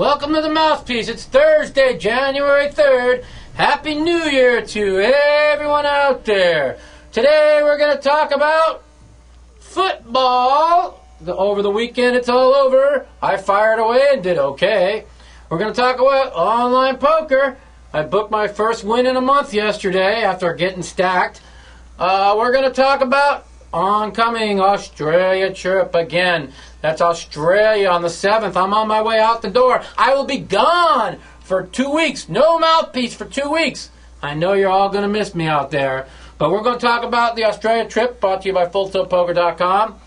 Welcome to the Mouthpiece. It's Thursday, January 3rd. Happy New Year to everyone out there. Today we're going to talk about football. Over the weekend, it's all over. I fired away and did okay. We're going to talk about online poker. I booked my first win in a month yesterday after getting stacked. We're going to talk about oncoming Australia trip again. That's Australia on the 7th. I'm on my way out the door. I will be gone for 2 weeks. No Mouthpiece for 2 weeks. I know you're all going to miss me out there. But we're going to talk about the Australia trip brought to you by FullTiltPoker.com.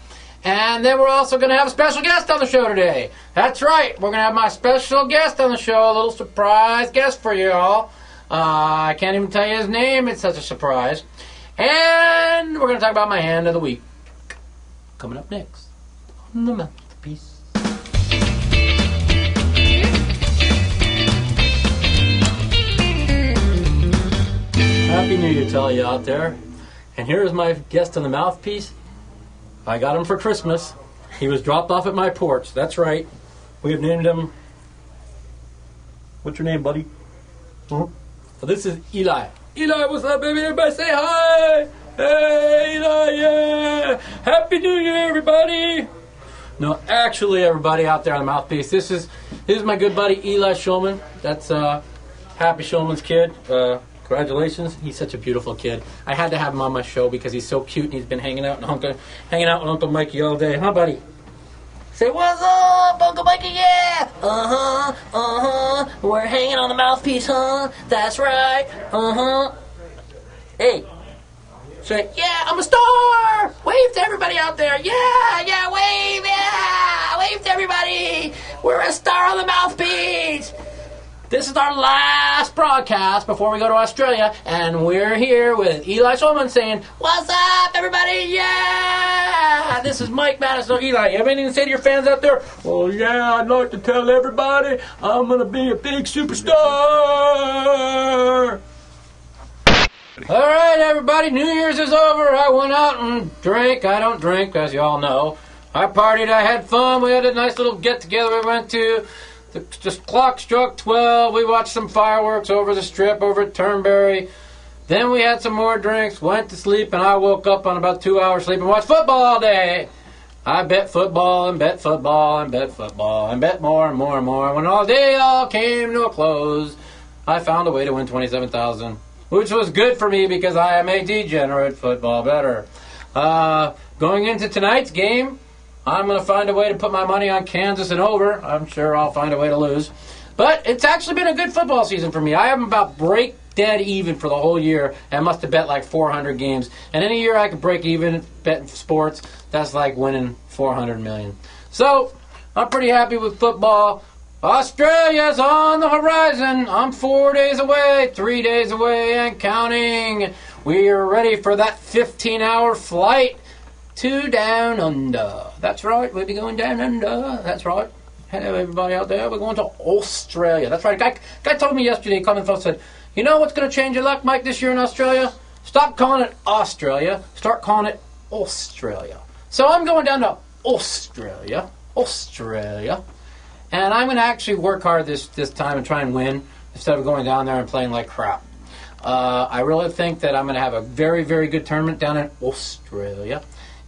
And then we're also going to have a special guest on the show today. That's right. We're going to have my special guest on the show. A little surprise guest for you all. I can't even tell you his name. It's such a surprise. And we're going to talk about my hand of the week. Coming up next on the Mouthpiece. Happy New Year to all you out there. And here's my guest on the Mouthpiece. I got him for Christmas. He was dropped off at my porch. That's right. We have named him... What's your name, buddy? So this is Eli. Eli, what's up, baby? Everybody say hi! Hey, Eli, yeah! Happy New Year, everybody! No, actually, everybody out there on the Mouthpiece, this is my good buddy Eli Shulman. That's Happy Shulman's kid. Congratulations. He's such a beautiful kid. I had to have him on my show because he's so cute and he's been hanging out with Uncle Mikey all day. Huh, buddy? Say, what's up, Uncle Mikey? Yeah! We're hanging on the Mouthpiece, huh? That's right. Hey. Say, yeah, I'm a star! Wave to everybody out there. Yeah, wave, yeah! Wave to everybody! We're a star on the Mouthpiece! This is our last broadcast before we go to Australia, and we're here with Eli Shulman saying, what's up, everybody? Yeah! This is Mike Matusow. Eli, you have anything to say to your fans out there? Well, yeah, I'd like to tell everybody I'm going to be a big superstar! All right, everybody, New Year's is over. I went out and drank. I don't drink, as you all know. I partied. I had fun. We had a nice little get-together we went to. The clock struck 12. We watched some fireworks over the strip over at Turnberry. Then we had some more drinks, went to sleep, and I woke up on about 2 hours sleep and watched football all day. I bet football and bet football and bet football and bet more and more and more. When all day all came to a close, I found a way to win $27,000, which was good for me because I am a degenerate football bettor. Going into tonight's game, I'm going to find a way to put my money on Kansas and over. I'm sure I'll find a way to lose. But it's actually been a good football season for me. I am about break dead even for the whole year. And I must have bet like 400 games. And in a year I could break even betting sports. That's like winning 400 million. So I'm pretty happy with football. Australia's on the horizon. I'm 4 days away, 3 days away and counting. We are ready for that 15-hour flight to down under. That's right, we'll be going down under. That's right. Hello, everybody out there. We're going to Australia. That's right. Guy told me yesterday, coming folks said, you know what's going to change your luck, Mike, this year in Australia? Stop calling it Australia. Start calling it Australia. So I'm going down to Australia. And I'm going to actually work hard this time and try and win instead of going down there and playing like crap. I really think that I'm going to have a very, very good tournament down in Australia.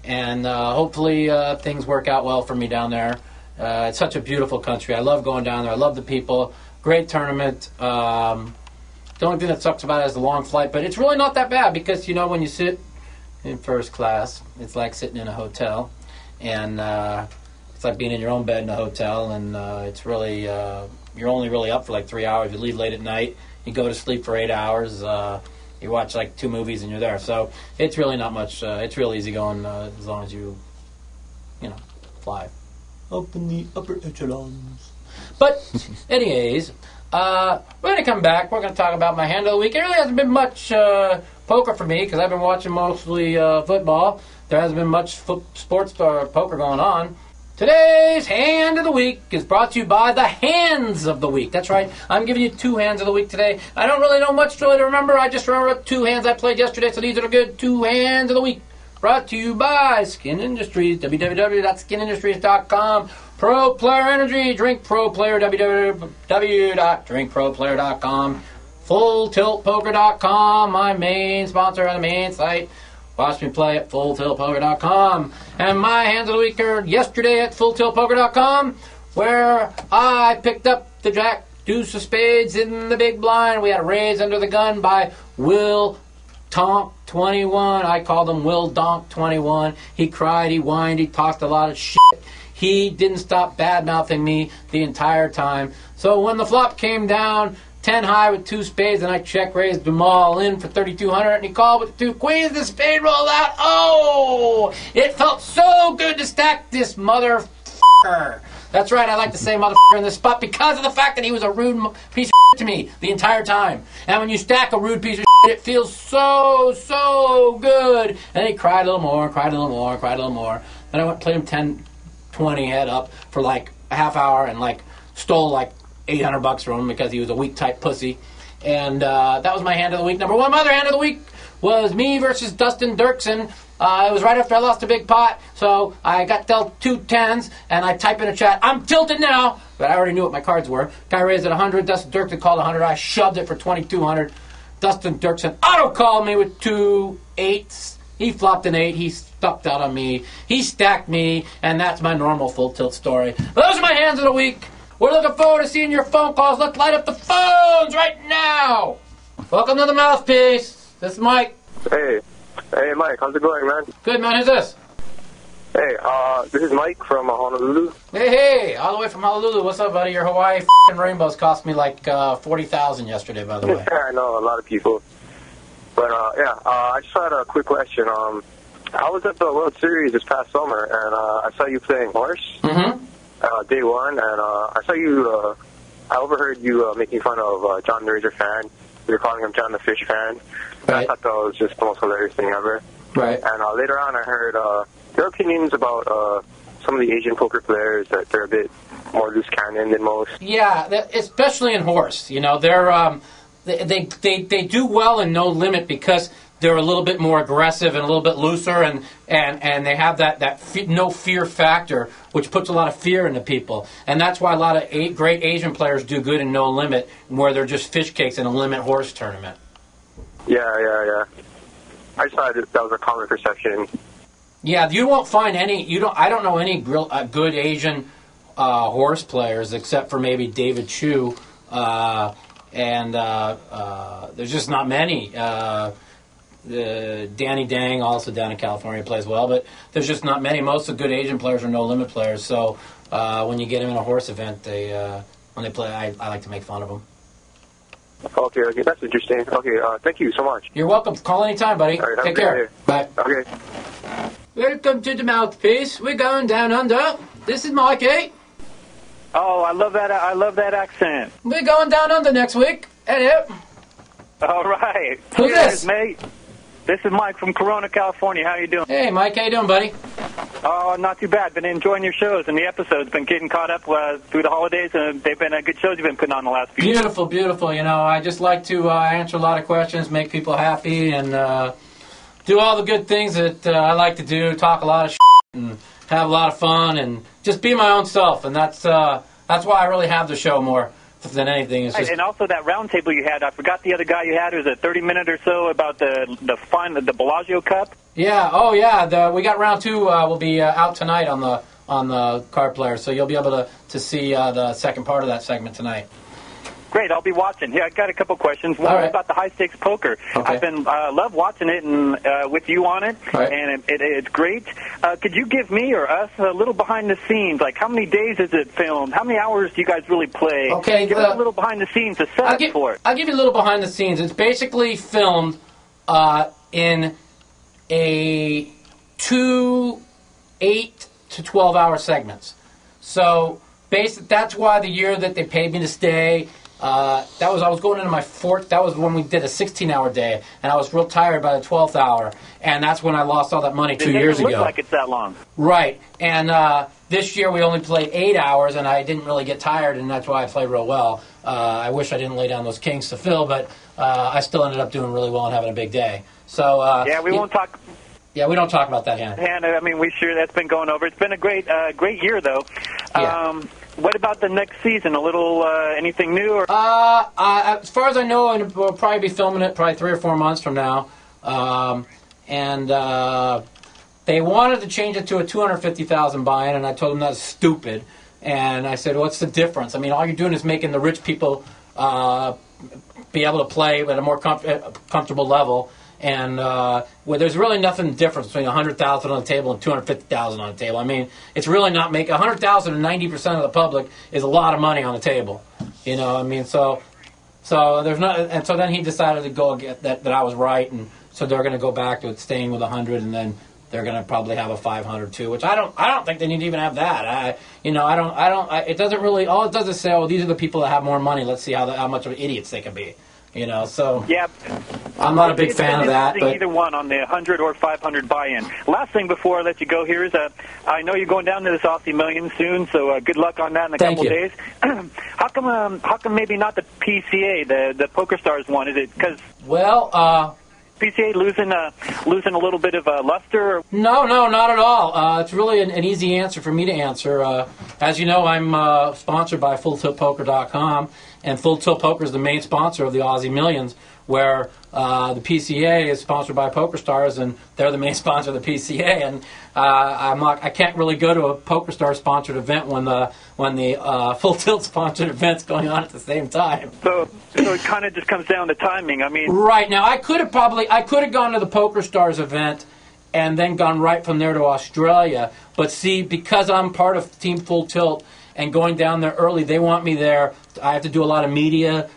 And hopefully things work out well for me down there. It's such a beautiful country. I love going down there. I love the people. Great tournament. The only thing that sucks about it is the long flight. But it's really not that bad because, you know, when you sit in first class, it's like sitting in a hotel. And it's like being in your own bed in a hotel. And it's really, you're only really up for like 3 hours. You leave late at night. You go to sleep for 8 hours. You watch like 2 movies and you're there. So it's really not much. It's real easy going as long as you fly up in the upper echelons. But anyways, we're going to come back. We're going to talk about my hand of the week. It really hasn't been much poker for me because I've been watching mostly football. There hasn't been much sports poker going on. Today's hand of the week is brought to you by the hands of the week. That's right. I'm giving you 2 hands of the week today. I don't really know much really to remember. I just remember 2 hands I played yesterday, so these are the good 2 hands of the week. Brought to you by Skin Industries, www.skinindustries.com. Pro Player Energy, Drink Pro Player, www.drinkproplayer.com. FullTiltPoker.com, my main sponsor on the main site. Watch me play at FullTiltPoker.com. And my hands of the week are yesterday at FullTiltPoker.com, where I picked up the Jack Deuce of Spades in the big blind. We had a raise under the gun by Will Tonk 21. I called him Will Donk 21. He cried, he whined, he talked a lot of shit. He didn't stop bad-mouthing me the entire time. So when the flop came down 10 high with 2 spades, and I check-raised them all in for 3,200, and he called with 2 queens. The spade rolled out. Oh! It felt so good to stack this motherfucker. That's right, I like to say motherfucker in this spot because of the fact that he was a rude piece of shit to me the entire time. And when you stack a rude piece of shit, it feels so good. And he cried a little more, cried a little more, cried a little more. Then I went and played him 10, 20 head up for like a half hour and like stole like $800 from him because he was a weak type pussy. And that was my hand of the week. Number one, my other hand of the week was me versus Dustin Dirksen. It was right after I lost a big pot, so I got dealt 2 10s, and I type in a chat, I'm tilted now, but I already knew what my cards were. Guy raised at 100, Dustin Dirksen called 100, I shoved it for 2,200. Dustin Dirksen auto-called me with 2 8s. He flopped an 8, he stuck out on me, he stacked me, and that's my normal full tilt story. Those are my hands of the week. We're looking forward to seeing your phone calls. Let's light up the phones right now. Welcome to the Mouthpiece. This is Mike. Hey, Mike, how's it going, man? Good, man. Who's this? Hey, this is Mike from Honolulu. Hey, all the way from Honolulu. What's up, buddy? Your Hawaii f***ing rainbows cost me like $40,000 yesterday, by the way. I know, a lot of people. But, I just had a quick question. I was at the World Series this past summer, and I saw you playing horse. Day one, and I saw you, I overheard you making fun of John the Razor fan. You were calling him John the Fish fan. Right. I thought that was just the most hilarious thing ever. Right. And later on I heard your opinions about some of the Asian poker players, that they're a bit more loose cannon than most. Yeah, especially in horse. You know, they do well in no limit because they're a little bit more aggressive and a little bit looser, and they have that no fear factor, which puts a lot of fear into people. And that's why a lot of great Asian players do good in no limit, where they're just fish cakes in a limit horse tournament. Yeah. I just thought that was a common perception. Yeah, you won't find any. I don't know any good Asian horse players except for maybe David Chu, and there's just not many. Danny Dang, also down in California, plays well, but there's just not many. Most of the good Asian players are no-limit players, so when you get them in a horse event, when they play, I like to make fun of them. Okay, that's interesting. Okay, thank you so much. You're welcome. Call anytime, buddy. All right, take care. Bye. Okay. Welcome to the Mouthpiece. We're going down under. This is Mikey. Oh, I love that accent. We're going down under next week. Hello. All right. Who's this? Mate. This is Mike from Corona, California. How you doing? Hey, Mike. How you doing, buddy? Oh, not too bad. Been enjoying your shows and the episodes. Been getting caught up through the holidays, and they've been good shows you've been putting on the last few years. Beautiful. You know, I just like to answer a lot of questions, make people happy, and do all the good things that I like to do. Talk a lot of shit and have a lot of fun, and just be my own self. And that's why I really have the show more than anything. It's just... And also that round table you had, I forgot the other guy you had. It was a 30-minute or so about the Bellagio Cup. Yeah, we got round 2 will be out tonight on the card player, so you'll be able to see the second part of that segment tonight. Great, I'll be watching. Yeah, I got a couple questions. One about the high stakes poker. Okay. I've been love watching it and with you on it, and it's great. Could you give me or us a little behind the scenes? Like, how many days is it filmed? How many hours do you guys really play? Okay, give us a little behind the scenes to set up for it. I'll give you a little behind the scenes. It's basically filmed in a 2 8 to 12 hour segments. So that's why the year that they paid me to stay. I was going into my 4th. That was when we did a 16-hour day, and I was real tired by the 12th hour, and that's when I lost all that money 2 years ago. It doesn't look like it's that long. Right, and this year we only played 8 hours, and I didn't really get tired, and that's why I played real well. I wish I didn't lay down those kings to Phil, but I still ended up doing really well and having a big day. So yeah, we won't talk. Yeah, we don't talk about that hand. I mean, that's been going over. It's been a great year, though. Yeah. What about the next season? A little anything new? Or? As far as I know, we'll probably be filming it probably 3 or 4 months from now. They wanted to change it to a $250,000 buy-in, and I told them that's stupid. And I said, what's the difference? I mean, all you're doing is making the rich people be able to play at a more comfortable level. And there's really nothing different between $100,000 on the table and $250,000 on the table. I mean, it's really not making $100,000 and 90% of the public is a lot of money on the table. You know, I mean, so there's not. And so then he decided to go get that I was right, and so they're going to go back to it staying with 100, and then they're going to probably have a 500 too, which I don't think they need to even have that. It doesn't really. All it does is say, oh, these are the people that have more money. Let's see how much of idiots they can be. You know, so yeah, I'm not a big fan of that. But either one on the 100 or 500 buy-in. Last thing before I let you go here is I know you're going down to this Aussie Million soon, so good luck on that in a couple of days. How come maybe not the PCA, the Poker Stars one? Is it because PCA losing a little bit of luster? Or? No, not at all. It's really an easy answer for me to answer. As you know, I'm sponsored by FullTiltPoker.com, and Full Tilt Poker is the main sponsor of the Aussie Millions, where the PCA is sponsored by Poker Stars, and they're the main sponsor of the PCA. And I can't really go to a Poker Star sponsored event when the Full Tilt sponsored event's going on at the same time. So it kind of just comes down to timing. I mean, right now I could have gone to the Poker Stars event and then gone right from there to Australia. But see, because I'm part of Team Full Tilt and going down there early, they want me there. I have to do a lot of media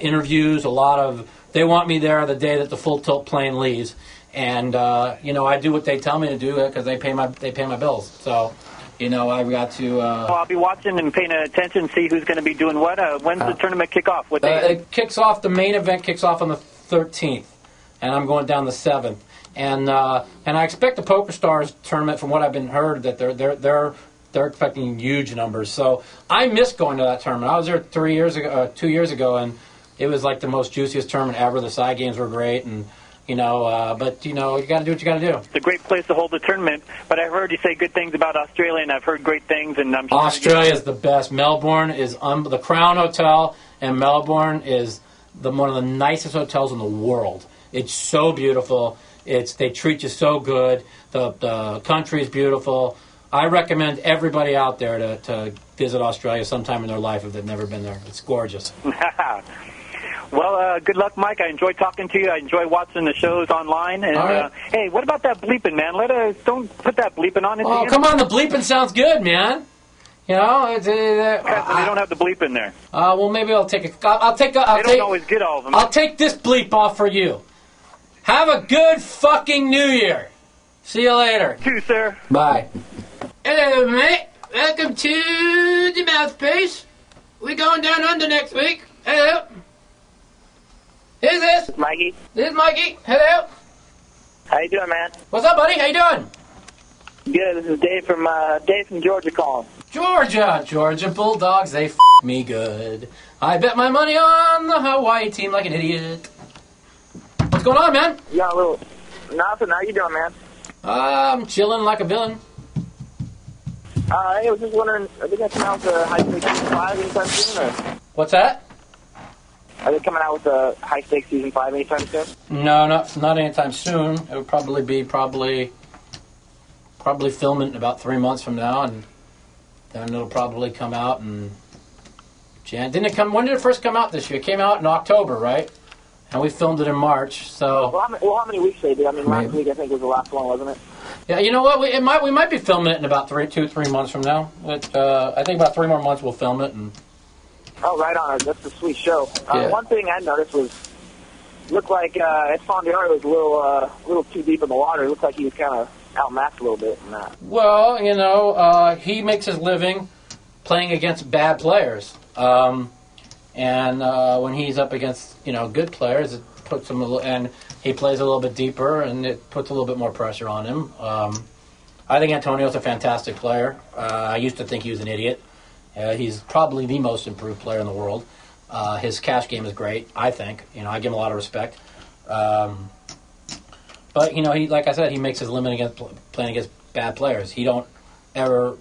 interviews, they want me there the day that the Full Tilt plane leaves. And, I do what they tell me to do because they pay my bills. So, I've got to... well, I'll be watching and paying attention, see who's going to be doing what. When's the tournament kick off? What day? The main event kicks off on the 13th, and I'm going down the 7th. And I expect the Poker Stars tournament, from what I've been heard, that they're expecting huge numbers. So I missed going to that tournament. I was there 2 years ago, and it was like the most juiciest tournament ever. The side games were great, and you got to do what you got to do. It's a great place to hold the tournament, but I've heard you say good things about Australia, and I've heard great things, and I'm sure Australia is the best. Melbourne is the Crown Hotel, and Melbourne is one of the nicest hotels in the world. It's so beautiful. They treat you so good. The country is beautiful. I recommend everybody out there to visit Australia sometime in their life if they've never been there. It's gorgeous. Well, good luck, Mike. I enjoy talking to you. I enjoy watching the shows online. And right. Hey, what about that bleeping, man? Don't put that bleeping on. Oh, come on! The bleeping sounds good, man. They don't have the bleep in there. Well, maybe I'll take a. They don't always get all of them. I'll take this bleep off for you. Have a good fucking New Year. See you later. You too, sir. Bye. Hello, mate. Welcome to the Mouthpiece. We going down under next week. Hello. Who's this? Mikey. This is Mikey. Hello. How you doing, man? What's up, buddy? How you doing? Good. This is Dave from Georgia calling. Georgia Bulldogs. They me good. I bet my money on the Hawaii team like an idiot. What's going on, man? Yeah, a little. Nothing. How you doing, man? I'm chilling like a villain. I was just wondering, are they going to come out with a high stakes season 5 anytime soon? Or? What's that? Are they coming out with a high stakes season 5 anytime soon? No, not anytime soon. It would probably film it in about 3 months from now, and then it'll probably come out in Didn't it come? When did it first come out this year? It came out in October, right? And we filmed it in March. So. Well, how many weeks they did? I mean, last week I think was the last one, wasn't it? Yeah, you know what? We might be filming it in about 3 months from now. But, I think about 3 more months we'll film it. And. Oh, right on. That's a sweet show. Yeah. One thing I noticed looked like Esfandiari was a little too deep in the water. It looked like he was kind of outmatched a little bit in that. Well, you know, he makes his living playing against bad players. And when he's up against, you know, good players, it puts him and he plays a little bit deeper, and it puts a little bit more pressure on him. I think Antonio's a fantastic player. I used to think he was an idiot. He's probably the most improved player in the world. His cash game is great, I think. You know, I give him a lot of respect. But, he, like I said, he makes his limit against playing against bad players. He don't ever,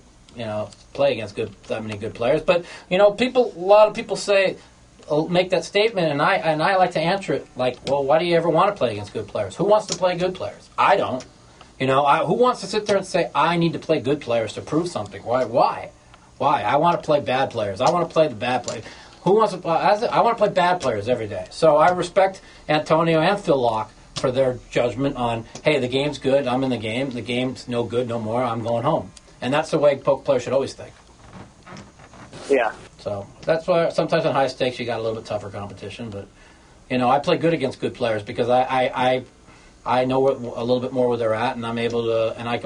play against that many good players. But, a lot of people make that statement, and I like to answer it like, well, why do you ever want to play against good players? Who wants to play good players? I don't. Who wants to sit there and say, I need to play good players to prove something? Why? I want to play bad players. I want to play the bad players. Who wants to? I want to play bad players every day. So I respect Antonio and Phil Locke for their judgment on, hey, the game's good, I'm in the game. The game's no good, no more, I'm going home. And that's the way poker players should always think. Yeah. So that's why sometimes on high stakes you got a little bit tougher competition. But, I play good against good players because I know a little bit more where they're at, and I'm able to, and I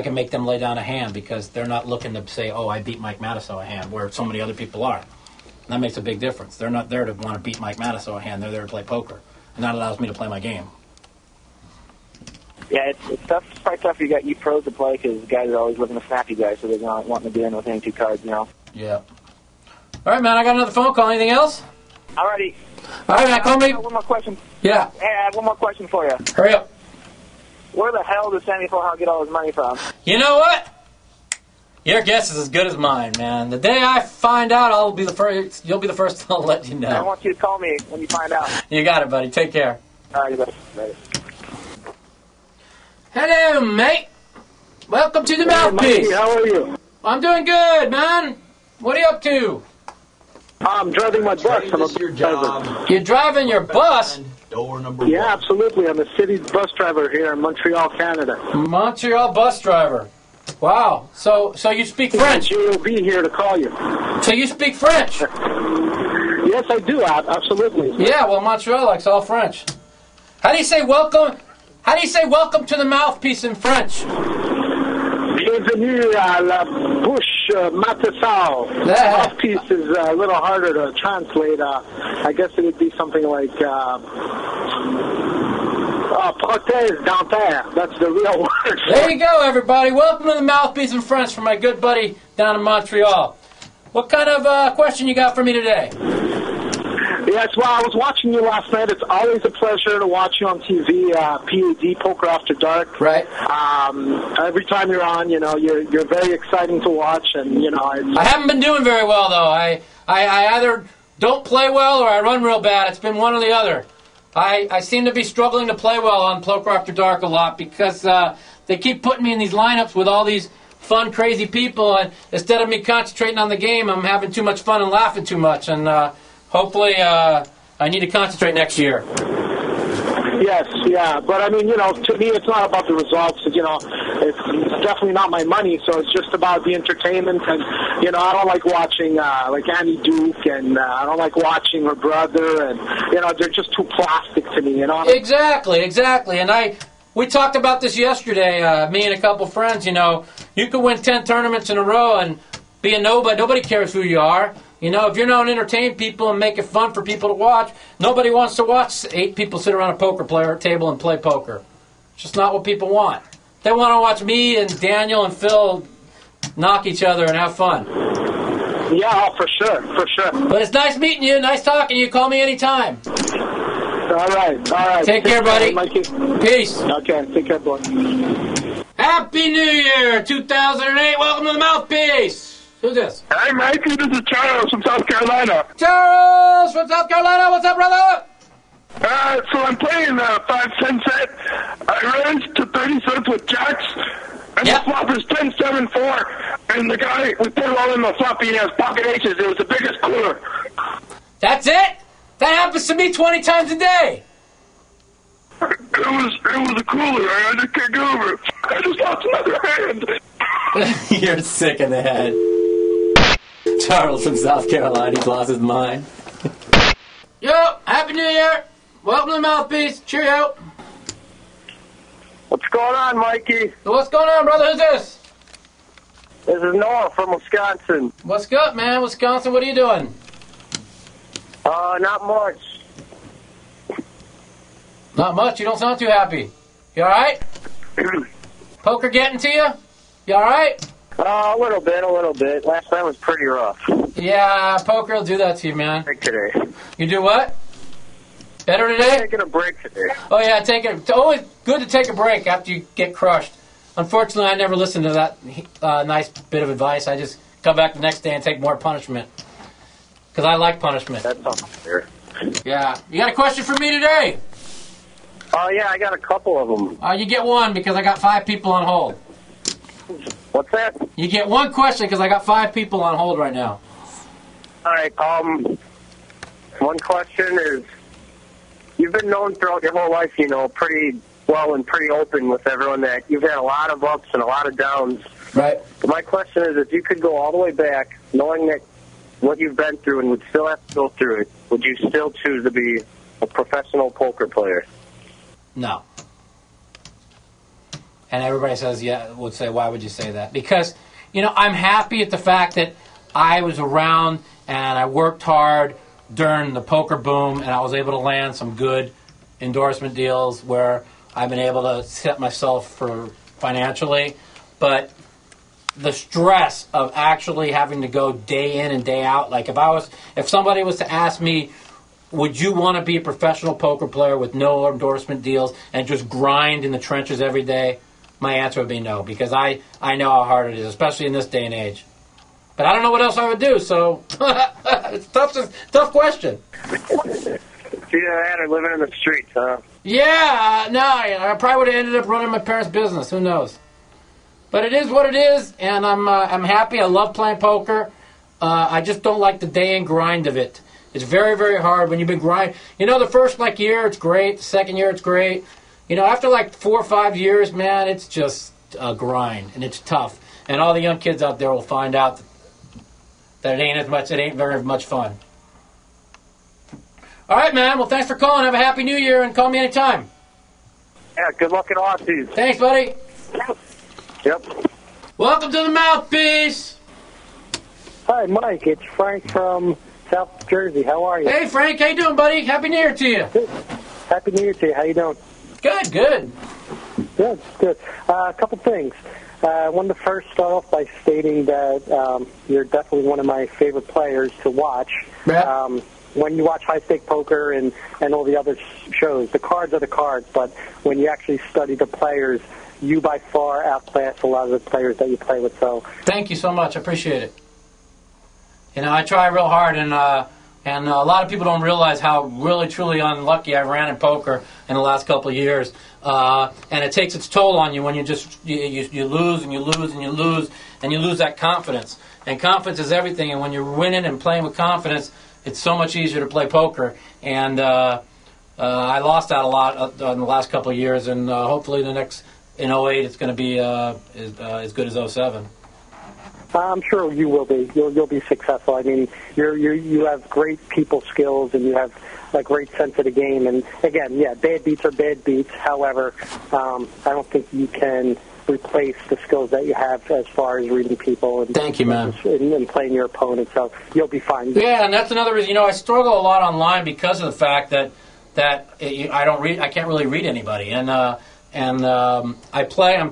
can make them lay down a hand because they're not looking to say, oh, I beat Mike Matusow a hand, where so many other people are. And that makes a big difference. They're not there to want to beat Mike Matusow a hand. They're there to play poker. And that allows me to play my game. Yeah, it's tough. It's probably tough. You got you pros to play because guys are always looking to snap you guys, so they're not wanting to get in with any two cards, Yeah. All right, man. I got another phone call. Anything else? Alrighty. All right, man. Call me. One more question. Yeah. Hey, I have one more question for you. Hurry up. Where the hell does Sammy Fullhouse get all his money from? You know what? Your guess is as good as mine, man. The day I find out, I'll be the first. You'll be the first to let you know. I want you to call me when you find out. You got it, buddy. Take care. All right, buddy. Hello, mate. Welcome to the Mouthpiece. Mikey, how are you? I'm doing good, man. What are you up to? I'm driving my bus. I'm a bus driver. You're driving your bus? Door number Yeah, one. absolutely. I'm a city bus driver here in Montreal, Canada. Montreal bus driver. Wow. So you speak French? You'll be here to call you. So you speak French? Yes, I do. Absolutely. Yeah, well, Montreal likes all French. How do you say welcome? How do you say welcome to the Mouthpiece in French? Bienvenue à la bouche Matusow. Mouthpiece is a little harder to translate. I guess it would be something like prothèse dentaire. That's the real word. There you go, everybody. Welcome to the Mouthpiece in French from my good buddy down in Montreal. What kind of question you got for me today? Yes, well, I was watching you last night. It's always a pleasure to watch you on TV, PAD, Poker After Dark. Right. Every time you're on, you're very exciting to watch, and, I haven't been doing very well, though. I either don't play well or I run real bad. It's been one or the other. I seem to be struggling to play well on Poker After Dark a lot because they keep putting me in these lineups with all these fun, crazy people, and instead of me concentrating on the game, I'm having too much fun and laughing too much, and hopefully I need to concentrate next year. Yes, yeah, but I mean, to me it's not about the results, it's definitely not my money, so it's just about the entertainment, and, I don't like watching, like Annie Duke, and I don't like watching her brother, and, they're just too plastic to me, Exactly, and we talked about this yesterday, me and a couple friends, you could win 10 tournaments in a row and be a nobody. Nobody cares who you are. If you're not entertaining people and make it fun for people to watch, nobody wants to watch 8 people sit around a poker table and play poker. It's just not what people want. They want to watch me and Daniel and Phil knock each other and have fun. Yeah, for sure. But it's nice meeting you, nice talking to you. Call me anytime. All right. Take care, buddy. Mikey. Peace. Okay, take care, boy. Happy New Year, 2008. Welcome to the Mouthpiece. Who's this? Hey, Mikey, this is Charles from South Carolina. Charles from South Carolina. What's up, brother? So I'm playing 5-10 set. I raised to 30 cents with jacks, and the flop is 10-7-4, and the guy, we put it all in the flop, he has pocket aces. It was the biggest cooler. That's it? That happens to me 20 times a day. It was a cooler. I just can't get over it. I just lost another hand. You're sick in the head. Charles from South Carolina, he's lost his mind. Yo, Happy New Year. Welcome to the Mouthpiece. Cheerio. What's going on, Mikey? What's going on, brother? Who's this? This is Noah from Wisconsin. What's good, man? Wisconsin, what are you doing? Not much. Not much. You don't sound too happy. You all right? Poker getting to you? You all right? A little bit. Last night was pretty rough. Yeah, poker will do that to you, man. Like today. You do what? Better today? Taking a break today. Oh, yeah, it's always good to take a break after you get crushed. Unfortunately, I never listened to that nice bit of advice. I just come back the next day and take more punishment. Because I like punishment. That's not fair. Yeah. You got a question for me today? Oh, yeah, I got a couple of them. You get one because I got 5 people on hold. What's that? You get one question because I got 5 people on hold right now. All right, one question is, you've been known throughout your whole life, pretty well and pretty open with everyone that you've had a lot of ups and a lot of downs. Right. But my question is, if you could go all the way back, knowing that what you've been through and would still have to go through it, would you still choose to be a professional poker player? No. And everybody says, would say, why would you say that? Because, I'm happy at the fact that I was around and I worked hard during the poker boom, and I was able to land some good endorsement deals where I've been able to set myself for financially. But the stress of actually having to go day in and day out, like if somebody was to ask me, would you want to be a professional poker player with no endorsement deals and just grind in the trenches every day? My answer would be no, because I know how hard it is, especially in this day and age. But I don't know what else I would do, so it's tough question. Either that or living in the streets, huh? Yeah, no, I probably would have ended up running my parents' business. Who knows? But it is what it is, and I'm happy. I love playing poker. I just don't like the day and grind of it. It's very, very hard when you've been grinding. The first year it's great. The second year it's great. After 4 or 5 years, man, it's just a grind, and it's tough. And all the young kids out there will find out that it ain't very much fun. All right, man. Well, thanks for calling. Have a happy New Year, and call me anytime. Yeah, good luck in Aussies. Thanks, buddy. Yep. Welcome to the Mouthpiece. Hi, Mike. It's Frank from South Jersey. How are you? Hey, Frank. How you doing, buddy? Happy New Year to you. Good. Happy New Year to you. How you doing? Good. Good. A couple things. I wanted to first start off by stating that you're definitely one of my favorite players to watch. Yeah. When you watch High Stake Poker and all the other shows, the cards are the cards, but when you actually study the players, you by far outclass a lot of the players that you play with. So thank you so much. I appreciate it. I try real hard, and a lot of people don't realize how really, truly unlucky I ran in poker in the last couple of years. And it takes its toll on you when you lose and you lose and you lose, and you lose that confidence. And confidence is everything. And when you're winning and playing with confidence, it's so much easier to play poker. And I lost that a lot in the last couple of years. And hopefully in 08 it's going to be as good as 07. I'm sure you will be. You'll be successful. I mean, you have great people skills, and you have a great sense of the game. And again, bad beats are bad beats. However, I don't think you can replace the skills that you have as far as reading people. And, thank you, man. And playing your opponent. So you'll be fine. Yeah, and that's another reason. I struggle a lot online because of the fact that I can't really read anybody, and I play.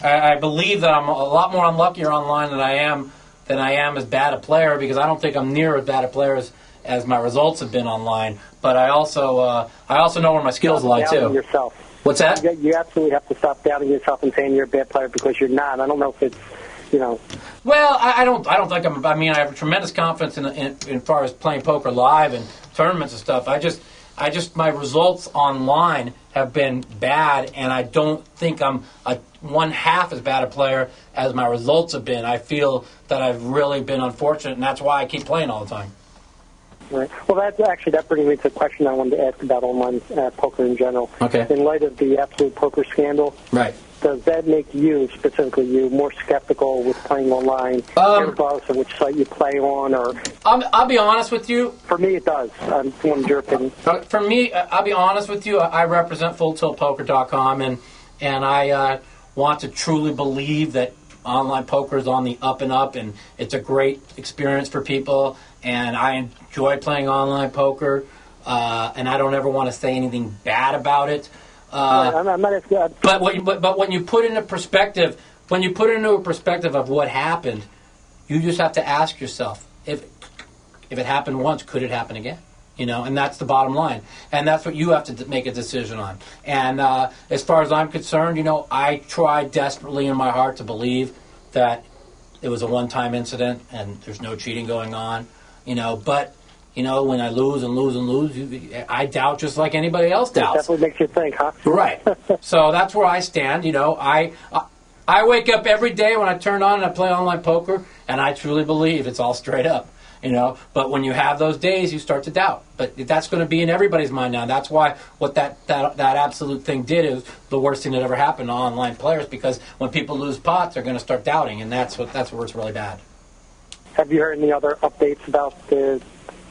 I believe that I'm a lot more unluckier online than I am as bad a player, because I don't think I'm near as bad a player as my results have been online. But I also know where my skills lie too. Yourself. What's that? You absolutely have to stop doubting yourself and saying you're a bad player, because you're not. I don't know if it's Well, I don't think I'm. I mean, I have tremendous confidence in far as playing poker live and tournaments and stuff. I just my results online have been bad, and I don't think I'm one half as bad a player as my results have been. I feel that I've really been unfortunate, and that's why I keep playing all the time. Right. Well, that brings me to a question I wanted to ask about online poker in general. Okay. In light of the Absolute Poker scandal, right? Does that make you, specifically you, more skeptical with playing online, regardless of which site you play on? Or I'll be honest with you. For me, it does. I wanted your opinion. For me, I'll be honest with you. I represent FullTiltPoker.com, and I want to truly believe that online poker is on the up and up, and it's a great experience for people. And I enjoy playing online poker, and I don't ever want to say anything bad about it. I'm not as good. But when you put into perspective, of what happened, you just have to ask yourself, if it happened once, could it happen again? and that's the bottom line. And that's what you have to make a decision on. And as far as I'm concerned, I try desperately in my heart to believe that it was a one-time incident and there's no cheating going on, but, when I lose and lose and lose, I doubt just like anybody else doubts. It definitely makes you think, huh? Right. So that's where I stand. I wake up every day when I turn on and I play online poker, and I truly believe it's all straight up. But when you have those days, you start to doubt. But that's going to be in everybody's mind now. That's why what that absolute thing did is the worst thing that ever happened to online players, because when people lose pots, they're going to start doubting, and that's where it's really bad. Have you heard any other updates about the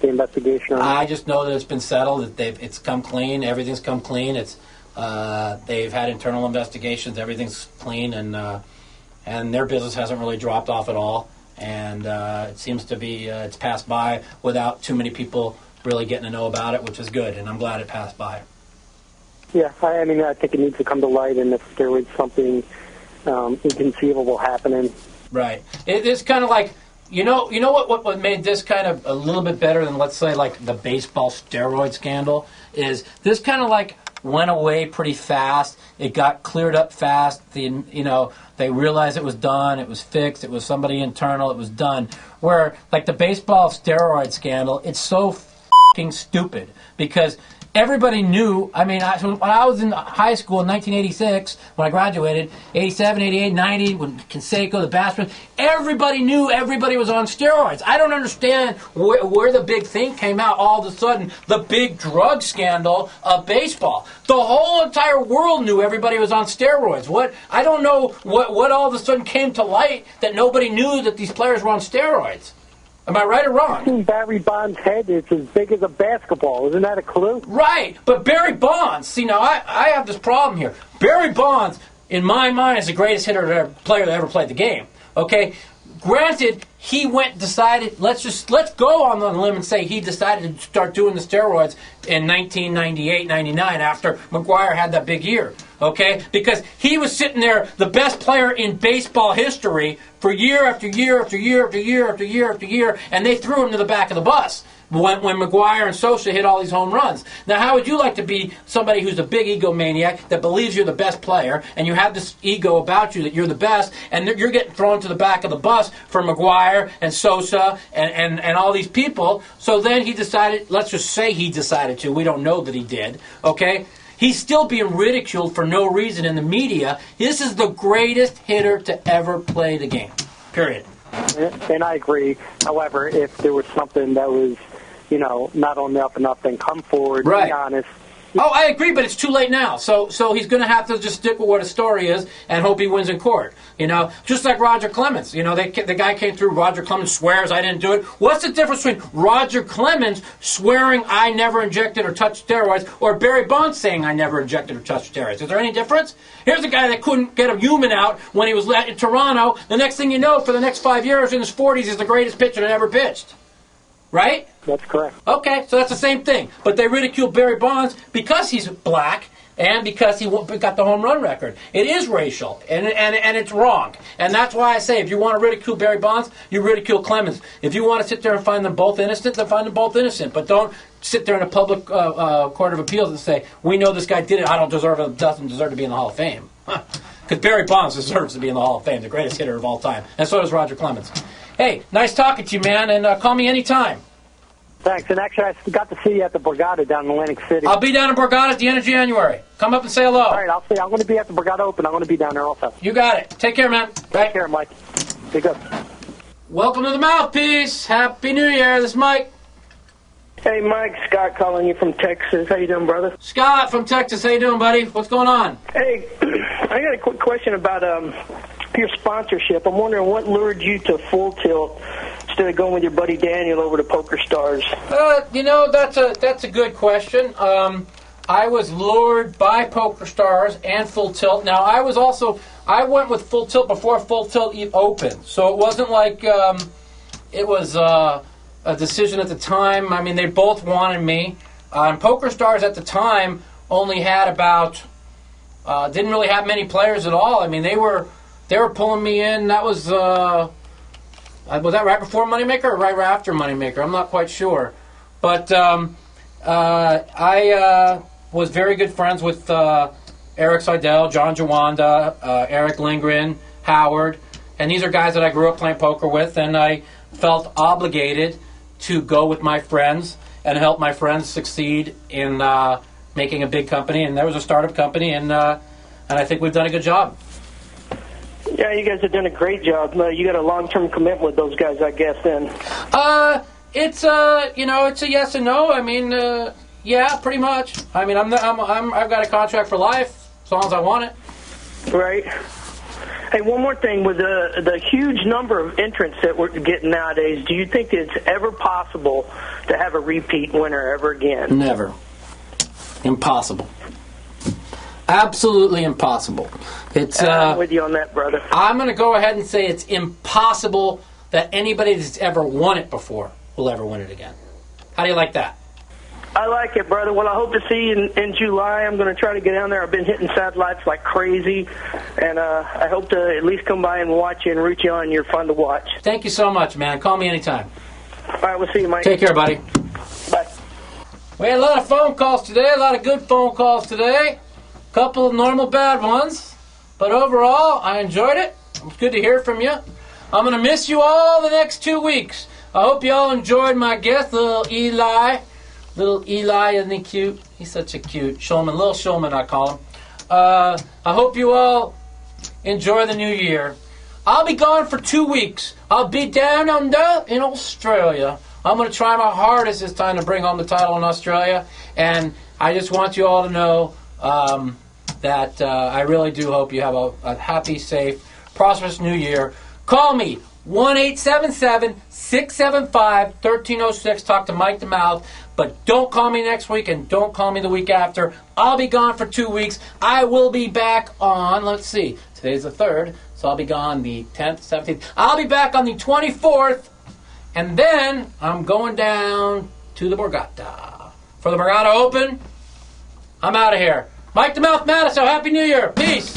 investigation? I just know that it's been settled. That it's come clean. Everything's come clean. They've had internal investigations. Everything's clean, and their business hasn't really dropped off at all. And it seems to be it's passed by without too many people really getting to know about it, which is good, and I'm glad it passed by. Yeah, I think it needs to come to light, and if there was something inconceivable happening. Right. It's kind of like, what made this kind of a little bit better than, let's say, like the baseball steroid scandal, is this kind of like went away pretty fast. It got cleared up fast. They realized it was done. It was fixed. It was somebody internal. It was done. Where, like the baseball steroid scandal, it's so fucking stupid because everybody knew. When I was in high school in 1986, when I graduated, 87, 88, 90, when Canseco, the batsman, everybody knew everybody was on steroids. I don't understand where the big thing came out all of a sudden, the big drug scandal of baseball. The whole entire world knew everybody was on steroids. I don't know what all of a sudden came to light that nobody knew that these players were on steroids. Am I right or wrong? Barry Bonds' head is as big as a basketball. Isn't that a clue? Right. But Barry Bonds, I have this problem here. Barry Bonds, in my mind, is the greatest player that ever played the game. Okay? Granted, he decided, let's go on the limb and say he decided to start doing the steroids in 1998, 99 after McGwire had that big year. Okay? Because he was sitting there, the best player in baseball history, for year after year after year after year after year after year, and they threw him to the back of the bus when McGwire and Sosa hit all these home runs. Now, how would you like to be somebody who's a big egomaniac that believes you're the best player, and you have this ego about you that you're the best, and you're getting thrown to the back of the bus for McGwire and Sosa and all these people? So then he decided, let's just say he decided to, we don't know that he did, okay? He's still being ridiculed for no reason in the media. This is the greatest hitter to ever play the game, period. And I agree. However, if there was something that was, not on the up and up, then come forward, right. Be honest. Oh, I agree, but it's too late now. So he's going to have to just stick with what his story is and hope he wins in court. Just like Roger Clemens. The guy came through, Roger Clemens swears I didn't do it. What's the difference between Roger Clemens swearing I never injected or touched steroids or Barry Bonds saying I never injected or touched steroids? Is there any difference? Here's a guy that couldn't get a human out when he was in Toronto. The next thing you know, for the next 5 years, in his 40s, he's the greatest pitcher that ever pitched. Right? That's correct. Okay, so that's the same thing. But they ridicule Barry Bonds because he's black and because he got the home run record. It is racial, and it's wrong. And that's why I say if you want to ridicule Barry Bonds, you ridicule Clemens. If you want to sit there and find them both innocent, then find them both innocent. But don't sit there in a public court of appeals and say, we know this guy did it, doesn't deserve to be in the Hall of Fame. Because Barry Bonds deserves to be in the Hall of Fame, the greatest hitter of all time. And so does Roger Clemens. Hey, nice talking to you, man, and call me anytime. Thanks. And actually, I got to see you at the Borgata down in Atlantic City. I'll be down in Borgata at the end of January. Come up and say hello. All right, I'll see. I'm going to be at the Borgata Open. I'm going to be down there also. You got it. Take care, man. Take care, Mike. Be good. Welcome to the Mouthpiece. Happy New Year. This is Mike. Hey, Mike. Scott calling you from Texas. How you doing, brother? Scott from Texas. How you doing, buddy? What's going on? Hey, I got a quick question about your sponsorship. I'm wondering what lured you to Full Tilt instead of going with your buddy Daniel over to Poker Stars. That's a good question. I was lured by Poker Stars and Full Tilt. Now, I went with Full Tilt before Full Tilt opened, so it wasn't like it was a decision at the time. I mean, they both wanted me. And Poker Stars at the time only had didn't really have many players at all. I mean, they were pulling me in. That was that right before Moneymaker or right after Moneymaker? I'm not quite sure. But I was very good friends with Eric Seidel, John Jawanda, Eric Lindgren, Howard, and these are guys that I grew up playing poker with, and I felt obligated to go with my friends and help my friends succeed in making a big company. And there was a startup company, and I think we've done a good job. Yeah, you guys have done a great job. You got a long-term commitment with those guys, I guess. Then. It's it's a yes and no. I mean, yeah, pretty much. I mean, I've got a contract for life as long as I want it. Right. Hey, one more thing. With the huge number of entrants that we're getting nowadays, do you think it's ever possible to have a repeat winner ever again? Never. Impossible. Absolutely impossible. It's. I'm with you on that, brother. I'm going to go ahead and say it's impossible that anybody that's ever won it before will ever win it again. How do you like that? I like it, brother. Well, I hope to see you in July. I'm going to try to get down there. I've been hitting satellites like crazy, and I hope to at least come by and watch you and root you on. You're fun to watch. Thank you so much, man. Call me anytime. All right, we'll see you, Mike. Take care, buddy. Bye. We had a lot of phone calls today, a lot of good phone calls today. A couple of normal bad ones. But overall, I enjoyed it. It's good to hear from you. I'm going to miss you all the next 2 weeks. I hope you all enjoyed my guest, little Eli. Little Eli, isn't he cute? He's such a cute showman. Little showman, I call him. I hope you all enjoy the new year. I'll be gone for 2 weeks. I'll be down under in Australia. I'm going to try my hardest this time to bring home the title in Australia. And I just want you all to know that I really do hope you have a happy, safe, prosperous new year. Call me, 1-877-675-1306. Talk to Mike the Mouth. But don't call me next week and don't call me the week after. I'll be gone for 2 weeks. I will be back on, let's see, today's the 3rd, so I'll be gone the 10th, 17th. I'll be back on the 24th, and then I'm going down to the Borgata. For the Borgata Open, I'm out of here. Mike the Mouth Matusow, Happy New Year. Peace.